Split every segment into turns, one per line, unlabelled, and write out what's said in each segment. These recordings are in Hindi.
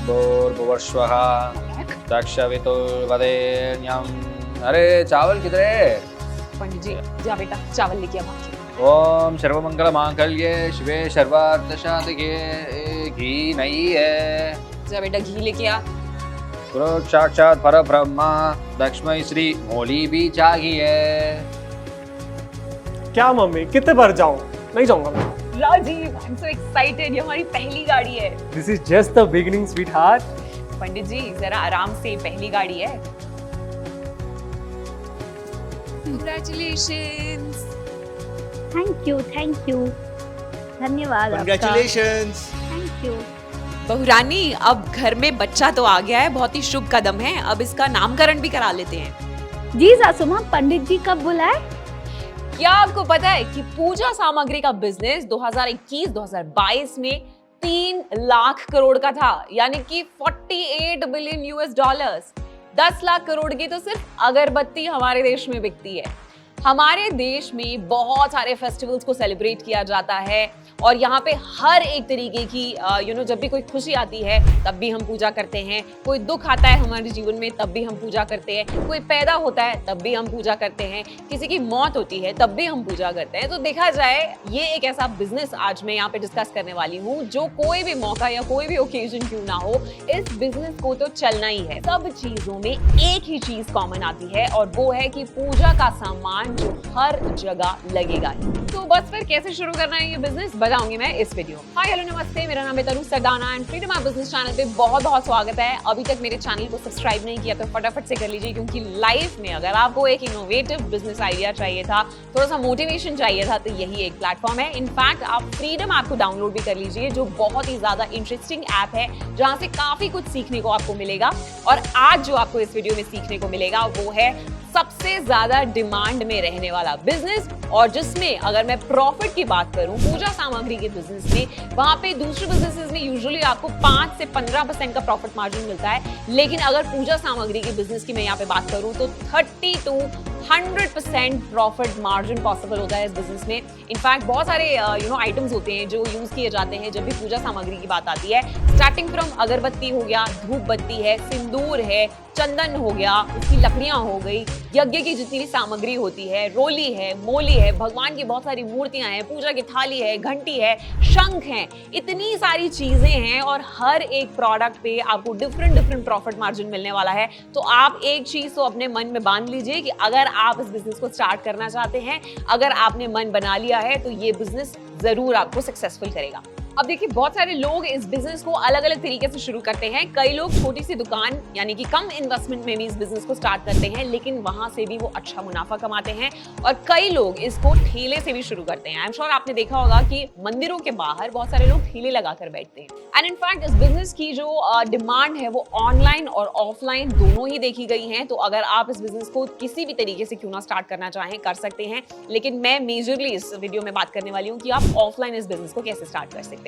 भूर्भुवस्वः तक्षवितुर्वरेण्यम्। अरे चावल किधर है?
पंडित जी जा बेटा चावल लेके आओ।
ओम सर्वमंगल मांगल्ये शिवे सर्वार्थ साधके। घी नहीं है।
जा बेटा घी लेके आ।
गुरु साक्षात परब्रह्मा लक्ष्मी श्री मोली भी चाहिए।
क्या मम्मी कितने बार जाऊं? नहीं जाऊंगा मैं।
Rajeev I am so excited, ये हमारी पहली गाड़ी है।
This is just the beginning sweetheart.
Pandit ji जरा आराम से, पहली गाड़ी है। Congratulations.
थैंक यू धन्यवाद आपका।
Congratulations.
Thank you.
बहुरानी अब घर में बच्चा तो आ गया है, बहुत ही शुभ कदम है। अब इसका नामकरण भी करा लेते हैं।
जी सासू माँ, पंडित जी कब बुलाए?
क्या आपको पता है कि पूजा सामग्री का बिजनेस 2021-2022 में 3 लाख करोड़ का था, यानी कि 48 बिलियन US$। 10 लाख करोड़ की तो सिर्फ अगरबत्ती हमारे देश में बिकती है। हमारे देश में बहुत सारे फेस्टिवल्स को सेलिब्रेट किया जाता है और यहाँ पे हर एक तरीके की जब भी कोई खुशी आती है तब भी हम पूजा करते हैं, कोई दुख आता है हमारे जीवन में तब भी हम पूजा करते हैं, कोई पैदा होता है तब भी हम पूजा करते हैं, किसी की मौत होती है तब भी हम पूजा करते हैं। तो देखा जाए ये एक ऐसा बिजनेस आज मैं यहाँ पे डिस्कस करने वाली हूँ जो कोई भी मौका या कोई भी ओकेजन क्यों ना हो, इस बिजनेस को तो चलना ही है। सब चीजों में एक ही चीज कॉमन आती है और वो है कि पूजा का सामान जो हर जगह लगेगा। तो बस फिर कैसे शुरू करना है ये बिजनेस बताऊंगी मैं इस वीडियो। हाय हेलो नमस्ते, मेरा नाम है Tanu Sardana and freedom app business channel पे बहुत बहुत स्वागत है। अभी तक मेरे चैनल को सब्सक्राइब नहीं किया तो फटाफट से कर लीजिए, क्योंकि लाइफ में अगर आपको एक इनोवेटिव बिजनेस आइडिया चाहिए था, थोड़ा सा मोटिवेशन चाहिए था, तो यही एक प्लेटफॉर्म है। इनफैक्ट आप फ्रीडम ऐप को डाउनलोड भी कर लीजिए, जो बहुत ही ज्यादा इंटरेस्टिंग ऐप है जहाँ से काफी कुछ सीखने को आपको मिलेगा। और आज जो आपको इस वीडियो में सीखने को मिलेगा वो है सबसे ज्यादा डिमांड में रहने वाला बिजनेस, और जिसमें अगर मैं प्रॉफिट की बात करूं पूजा सामग्री के बिजनेस में, वहां पे दूसरे बिजनेसेस में यूजुअली आपको 5 से 15% का प्रॉफिट मार्जिन मिलता है, लेकिन अगर पूजा सामग्री के बिजनेस की मैं यहाँ पे बात करूं तो 30 to 100% प्रॉफिट मार्जिन पॉसिबल होता है इस बिजनेस में। इनफैक्ट बहुत सारे आइटम्स होते हैं जो यूज किए जाते हैं जब भी पूजा सामग्री की बात आती है। स्टार्टिंग फ्रॉम अगरबत्ती हो गया, धूप बत्ती है, सिंदूर है, चंदन हो गया, उसकी लकड़ियां हो गई, यज्ञ की जितनी भी सामग्री होती है, रोली है, मोली है, भगवान की बहुत सारी मूर्तियां हैं, पूजा की थाली है, घंटी है, शंख है, इतनी सारी चीजें हैं और हर एक प्रोडक्ट पे आपको डिफरेंट प्रॉफिट मार्जिन मिलने वाला है। तो आप एक चीज तो अपने मन में बांध लीजिए कि अगर आप इस बिजनेस को स्टार्ट करना चाहते हैं, अगर आपने मन बना लिया है, तो ये बिजनेस जरूर आपको सक्सेसफुल करेगा। अब देखिए बहुत सारे लोग इस बिजनेस को अलग अलग तरीके से शुरू करते हैं। कई लोग छोटी सी दुकान यानी कि कम इन्वेस्टमेंट में भी इस बिजनेस को स्टार्ट करते हैं, लेकिन वहां से भी वो अच्छा मुनाफा कमाते हैं। और कई लोग इसको ठेले से भी शुरू करते हैं। आई एम श्योर आपने देखा होगा कि मंदिरों के बाहर बहुत सारे लोग ठेले लगाकर बैठते हैं। एंड इनफैक्ट इस बिजनेस की जो डिमांड है वो ऑनलाइन और ऑफलाइन दोनों ही देखी गई है। तो अगर आप इस बिजनेस को किसी भी तरीके से क्यों ना स्टार्ट करना चाहें, कर सकते हैं, लेकिन मैं मेजरली इस वीडियो में बात करने वाली हूँ कि आप ऑफलाइन इस बिजनेस को कैसे स्टार्ट कर सकते हैं।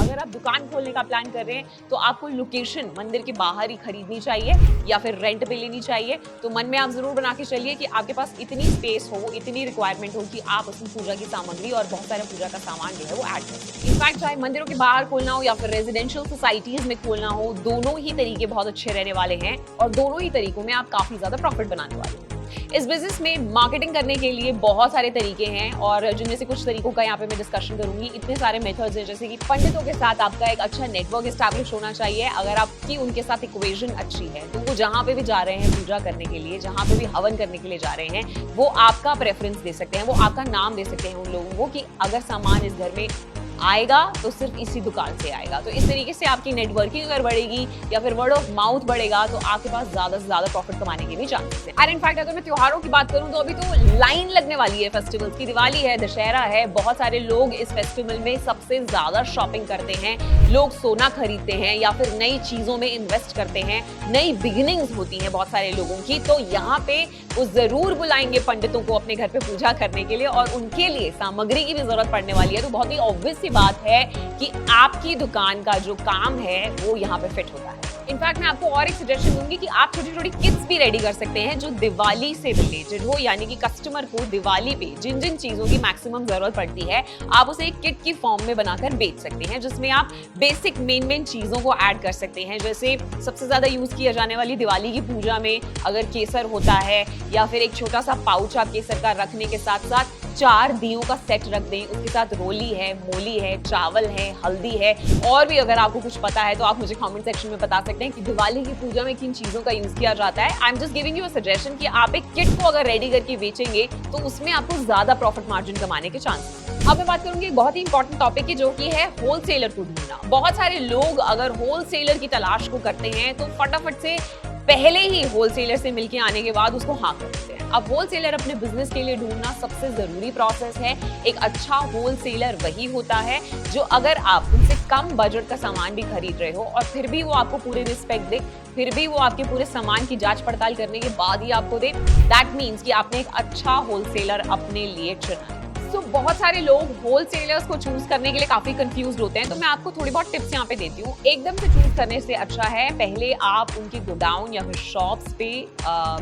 अगर आप दुकान खोलने का प्लान कर रहे हैं तो आपको लोकेशन मंदिर के बाहर ही खरीदनी चाहिए या फिर रेंट पे लेनी चाहिए। तो मन में आप जरूर बना के चलिए कि आपके पास इतनी स्पेस हो, इतनी रिक्वायरमेंट हो कि आप उसमें पूजा की सामग्री और बहुत सारे पूजा का सामान जो है वो ऐड कर सकते हैं। इनफैक्ट चाहे मंदिरों के बाहर खोलना हो या फिर रेजिडेंशियल सोसाइटीज में खोलना हो, दोनों ही तरीके बहुत अच्छे रहने वाले हैं और दोनों ही तरीकों में आप काफी ज्यादा प्रॉफिट बनाने वाले हैं। इस बिजनेस में मार्केटिंग करने के लिए बहुत सारे तरीके हैं और जिनमें से कुछ तरीकों का यहाँ पे मैं डिस्कशन करूंगी। इतने सारे मेथड्स हैं, जैसे कि पंडितों के साथ आपका एक अच्छा नेटवर्क एस्टैब्लिश होना चाहिए। अगर आपकी उनके साथ इक्वेशन अच्छी है तो वो जहाँ पे भी जा रहे हैं पूजा करने के लिए, जहाँ पे भी हवन करने के लिए जा रहे हैं, वो आपका प्रेफरेंस दे सकते हैं, वो आपका नाम दे सकते हैं उन लोगों को कि अगर सामान इस घर में आएगा तो सिर्फ इसी दुकान से आएगा। तो इस तरीके से आपकी नेटवर्किंग अगर बढ़ेगी या फिर वर्ड ऑफ माउथ बढ़ेगा तो आपके पास ज्यादा से ज्यादा प्रॉफिट कमाने के भी चांसेस हैं। एंड इनफैक्ट अगर मैं त्योहारों की बात करूं तो अभी तो लाइन लगने वाली है फेस्टिवल्स की। दिवाली है, दशहरा है, बहुत सारे लोग इस फेस्टिवल में सबसे ज्यादा शॉपिंग करते हैं। लोग सोना खरीदते हैं या फिर नई चीजों में इन्वेस्ट करते हैं, नई बिगिनिंग्स होती हैं बहुत सारे लोगों की। तो यहाँ पे वो जरूर बुलाएंगे पंडितों को अपने घर पे पूजा करने के लिए और उनके लिए सामग्री की भी जरूरत पड़ने वाली है। तो बहुत ही ऑब्वियस बात है कि आपकी दुकान का जो काम है वो यहाँ पे फिट होता है। इनफैक्ट मैं आपको और एक सजेशन दूंगी कि आप छोटी छोटी किट्स भी रेडी कर सकते हैं जो दिवाली से रिलेटेड हो, यानी कि कस्टमर को दिवाली पे जिन जिन चीजों की मैक्सिमम जरूरत पड़ती है आप उसे एक किट की फॉर्म में बनाकर बेच सकते हैं, जिसमें आप बेसिक मेन चीजों को ऐड कर सकते हैं। जैसे सबसे ज्यादा यूज किया जाने वाली दिवाली की पूजा में अगर केसर होता है, या फिर एक छोटा सा पाउच आप केसर का रखने के साथ साथ 4 दियों का सेट रख दें, उसके साथ रोली है, मोली है, चावल है, हल्दी है, और भी अगर आपको कुछ पता है तो आप मुझे कमेंट सेक्शन में बता सकते हैं कि दिवाली की पूजा में किन चीजों का यूज किया जाता है। I am just giving you a suggestion कि आप एक किट को अगर रेडी करके बेचेंगे तो उसमें आपको ज्यादा प्रॉफिट मार्जिन कमाने के चांसेस। अब मैं बात करूंगी एक बहुत ही इंपॉर्टेंट टॉपिक की, जो कि है होलसेलर को ढूंढना। बहुत सारे लोग अगर होलसेलर की तलाश को करते हैं तो फटाफट से पहले ही होलसेलर से मिलके आने के बाद उसको हाँ कर देते हैं। अब होलसेलर अपने बिजनेस के लिए ढूंढना सबसे जरूरी प्रोसेस है। एक अच्छा होलसेलर वही होता है जो अगर आप उनसे कम बजट का सामान भी खरीद रहे हो और फिर भी वो आपको पूरे रिस्पेक्ट दे, फिर भी वो आपके पूरे सामान की जांच पड़ताल करने के बाद ही आपको दे, दैट मीन्स कि आपने एक अच्छा होलसेलर अपने लिए चुना है। तो बहुत सारे लोग होलसेलर्स को चूज करने के लिए काफी कंफ्यूज्ड होते हैं, तो मैं आपको थोड़ी बहुत टिप्स यहाँ पे देती हूँ। एकदम से चूज करने से अच्छा है पहले आप उनकी गोडाउन या फिर शॉप्स पे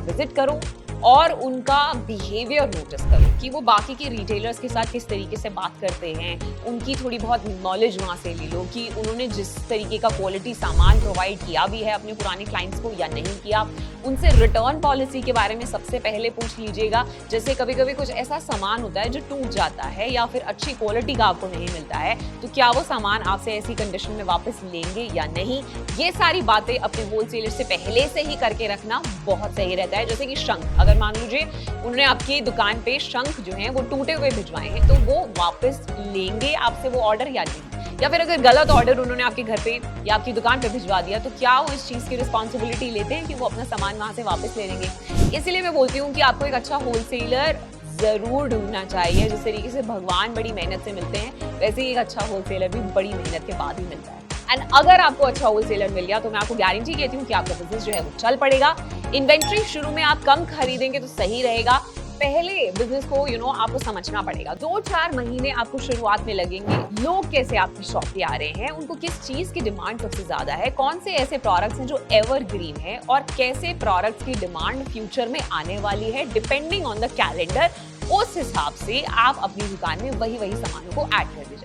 विजिट करो और उनका बिहेवियर नोटिस करो कि वो बाकी के रिटेलर्स के साथ किस तरीके से बात करते हैं। उनकी थोड़ी बहुत नॉलेज वहाँ से ले लो कि उन्होंने जिस तरीके का क्वालिटी सामान प्रोवाइड किया भी है अपने पुराने क्लाइंट्स को या नहीं किया। उनसे रिटर्न पॉलिसी के बारे में सबसे पहले पूछ लीजिएगा। जैसे कभी कभी कुछ ऐसा सामान होता है जो टूट जाता है या फिर अच्छी क्वालिटी का आपको नहीं मिलता है, तो क्या वो सामान आपसे ऐसी कंडीशन में वापस लेंगे या नहीं। ये सारी बातें अपने होलसेलर से पहले से ही करके रखना बहुत सही रहता है। जैसे कि शंख, अगर मान लीजिए उन्होंने आपकी दुकान पे शंख जो है वो टूटे हुए भिजवाए हैं, तो वो वापस लेंगे आपसे वो ऑर्डर या नहीं। या फिर अगर गलत ऑर्डर उन्होंने आपके घर पे या आपकी दुकान पे भिजवा दिया, तो क्या वो इस चीज की रिस्पॉन्सिबिलिटी लेते हैं कि वो अपना सामान वहां से वापस ले लेंगे। इसलिए मैं बोलती हूँ कि आपको एक अच्छा होलसेलर जरूर ढूंढना चाहिए। जिस तरीके से भगवान बड़ी मेहनत से मिलते हैं, वैसे ही एक अच्छा होलसेलर भी बड़ी मेहनत के बाद ही मिलता है। एंड अगर आपको अच्छा होलसेलर मिल गया तो मैं आपको गारंटी कहती हूँ कि आपका बिजनेस जो है वो चल पड़ेगा। इन्वेंट्री शुरू में आप कम खरीदेंगे तो सही रहेगा। पहले बिजनेस को आपको समझना पड़ेगा। 2-4 महीने आपको शुरुआत में लगेंगे। लोग कैसे आपकी शॉप पे आ रहे हैं, उनको किस चीज की डिमांड सबसे ज्यादा है, कौन से ऐसे प्रोडक्ट्स हैं जो एवरग्रीन है, और कैसे प्रोडक्ट्स की डिमांड फ्यूचर में आने वाली है, डिपेंडिंग ऑन द कैलेंडर। उस हिसाब से आप अपनी दुकान में वही सामानों को ऐड कर दीजिए।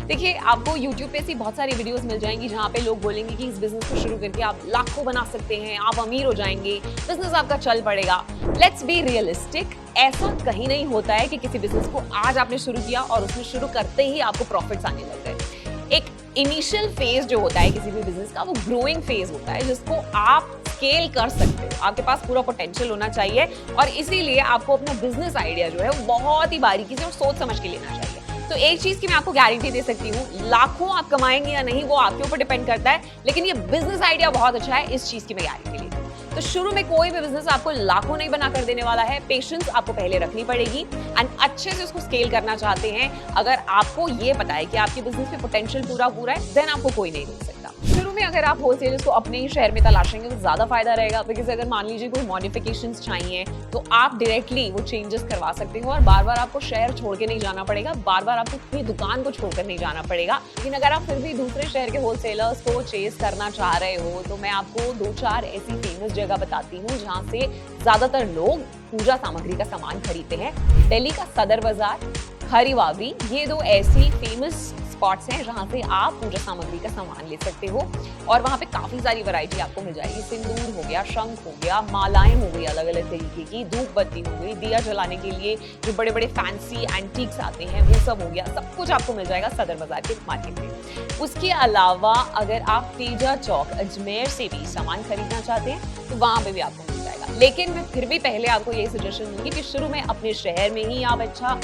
देखिए, आपको YouTube पे ऐसी बहुत सारी वीडियोस मिल जाएंगी जहाँ पे लोग बोलेंगे कि इस बिजनेस को शुरू करके आप लाखों बना सकते हैं, आप अमीर हो जाएंगे, बिजनेस आपका चल पड़ेगा। लेट्स बी रियलिस्टिक, ऐसा कहीं नहीं होता है कि किसी बिजनेस को आज आपने शुरू किया और उसमें शुरू करते ही आपको प्रॉफिट्स आने लग गए। एक इनिशियल फेज जो होता है किसी भी बिजनेस का, वो ग्रोइंग फेज होता है जिसको आप स्केल कर सकते हो। आपके पास पूरा पोटेंशियल होना चाहिए और इसीलिए आपको अपना बिजनेस आइडिया जो है वो बहुत ही बारीकी से और सोच समझ के लेना चाहिए। तो एक चीज की मैं आपको गारंटी दे सकती हूँ, लाखों आप कमाएंगे या नहीं वो आपके ऊपर डिपेंड करता है, लेकिन ये बिजनेस आइडिया बहुत अच्छा है, इस चीज की मैं गारंटी लेती हूँ। तो शुरू में कोई भी बिजनेस आपको लाखों नहीं बना कर देने वाला है। पेशेंस आपको पहले रखनी पड़ेगी एंड अच्छे से उसको स्केल करना चाहते हैं। अगर आपको ये पता है कि आपके बिजनेस में पोटेंशियल पूरा है, देन आपको कोई नहीं रोक सकता। शुरू में अगर आप होलसेलर्स को अपने ही शहर में तलाशेंगे तो ज्यादा फायदा रहेगा, बिकॉज अगर मान लीजिए कोई मॉडिफिकेशंस चाहिए तो आप डायरेक्टली वो चेंजेस करवा सकते हो और बार बार आपको शहर छोड़ के नहीं जाना पड़ेगा, बार बार आपको अपनी दुकान को छोड़कर नहीं जाना पड़ेगा। लेकिन अगर आप फिर भी दूसरे शहर के होलसेलर्स को चेस करना चाह रहे हो तो मैं आपको 2-4 ऐसी फेमस जगह बताती हूँ जहाँ से ज्यादातर लोग पूजा सामग्री का सामान खरीदते हैं। दिल्ली का सदर बाजार, खरीवावरी, ये 2 ऐसी फेमस स्पॉट्स हैं जहाँ से आप पूजा सामग्री का सामान ले सकते हो और वहाँ पे काफी सारी वैरायटी आपको मिल जाएगी। सिंदूर हो गया, शंख हो गया, मालाएं हो गई अलग अलग तरीके की, धूप बत्ती हो गई, दिया जलाने के लिए जो बड़े बड़े फैंसी एंटीक्स आते हैं वो सब हो गया। सब कुछ आपको मिल जाएगा सदर बाजार के मार्केट में। उसके अलावा अगर आप तेजा चौक अजमेर से भी सामान खरीदना चाहते हैं तो वहाँ पे भी आपको मिल जाएगा। लेकिन मैं फिर भी पहले आपको यही सजेशन दूंगी कि शुरू में अपने शहर में ही आप अच्छा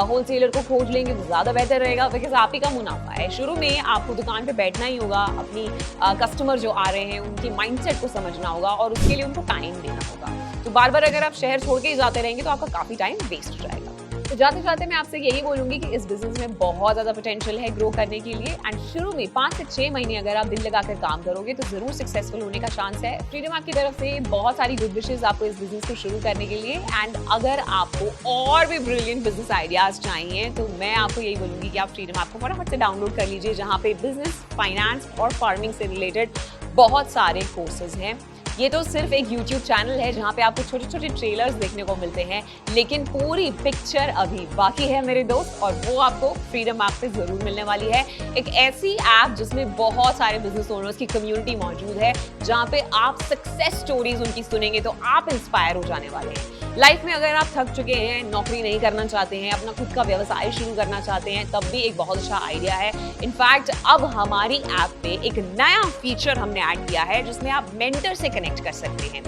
होलसेलर को खोज लेंगे तो ज्यादा बेहतर रहेगा, बिकॉज आप ही का मुनाफा है। शुरू में आपको दुकान पे बैठना ही होगा, अपनी कस्टमर जो आ रहे हैं उनके माइंडसेट को समझना होगा और उसके लिए उनको टाइम देना होगा। तो बार बार अगर आप शहर छोड़ के ही जाते रहेंगे तो आपका काफी टाइम वेस्ट हो जाएगा। तो जाते जाते मैं आपसे यही बोलूंगी कि इस बिजनेस में बहुत ज्यादा पोटेंशियल है ग्रो करने के लिए एंड शुरू में 5 से 6 महीने अगर आप दिल लगाकर काम करोगे तो जरूर सक्सेसफुल होने का चांस है। फ्रीडम ऐप की तरफ से बहुत सारी गुड विशेस आपको इस बिजनेस को शुरू करने के लिए एंड अगर आपको और भी ब्रिलियंट बिजनेस आइडियाज चाहिए तो मैं आपको यही बोलूंगी कि आप फ्रीडम ऐप को फटाफट से डाउनलोड कर लीजिए, जहाँ पे बिजनेस, फाइनेंस और फार्मिंग से रिलेटेड बहुत सारे कोर्सेज हैं। ये तो सिर्फ एक YouTube चैनल है जहाँ पे आपको छोटे छोटे ट्रेलर्स देखने को मिलते हैं, लेकिन पूरी पिक्चर अभी बाकी है मेरे दोस्त, और वो आपको फ्रीडम ऐप पे जरूर मिलने वाली है। एक ऐसी ऐप जिसमें बहुत सारे बिजनेस ओनर्स की कम्युनिटी मौजूद है, जहाँ पे आप सक्सेस स्टोरीज उनकी सुनेंगे तो आप इंस्पायर हो जाने वाले हैं। लाइफ में अगर आप थक चुके हैं, नौकरी नहीं करना चाहते हैं, अपना खुद का व्यवसाय शुरू करना चाहते हैं, तब भी एक बहुत अच्छा आइडिया है। इनफैक्ट अब हमारी ऐप पे एक नया फीचर हमने ऐड किया है जिसमें आप मेंटर से कनेक्ट कर सकते हैं।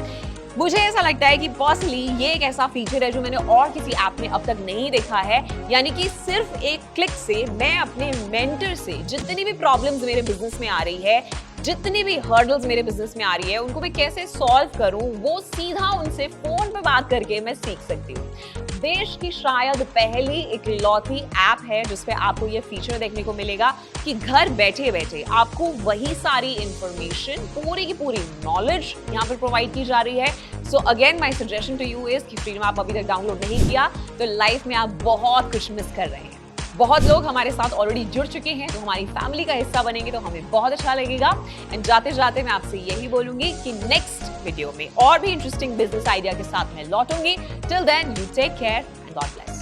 मुझे ऐसा लगता है कि पर्सनली ये एक ऐसा फीचर है जो मैंने और किसी ऐप में अब तक नहीं देखा है, यानी कि सिर्फ एक क्लिक से मैं अपने मेंटर से जितनी भी प्रॉब्लम्स मेरे बिजनेस में आ रही है, जितनी भी हर्डल्स मेरे बिजनेस में आ रही है, उनको मैं कैसे सॉल्व करूं, वो सीधा उनसे फोन पे बात करके मैं सीख सकती हूँ। देश की शायद पहली इकलौती ऐप है जिसपे आपको ये फीचर देखने को मिलेगा कि घर बैठे बैठे आपको वही सारी इंफॉर्मेशन, पूरी की पूरी नॉलेज यहाँ पर प्रोवाइड की जा रही है। So again my suggestion to you is कि फ्रीडम ऐप अभी तक डाउनलोड नहीं किया तो लाइफ में आप बहुत कुछ मिस कर रहे हैं। बहुत लोग हमारे साथ ऑलरेडी जुड़ चुके हैं, तो हमारी फैमिली का हिस्सा बनेंगे तो हमें बहुत अच्छा लगेगा। एंड जाते जाते मैं आपसे यही बोलूंगी कि नेक्स्ट वीडियो में और भी इंटरेस्टिंग बिजनेस आइडिया के साथ मैं लौटूंगी। Till then you take care and God bless.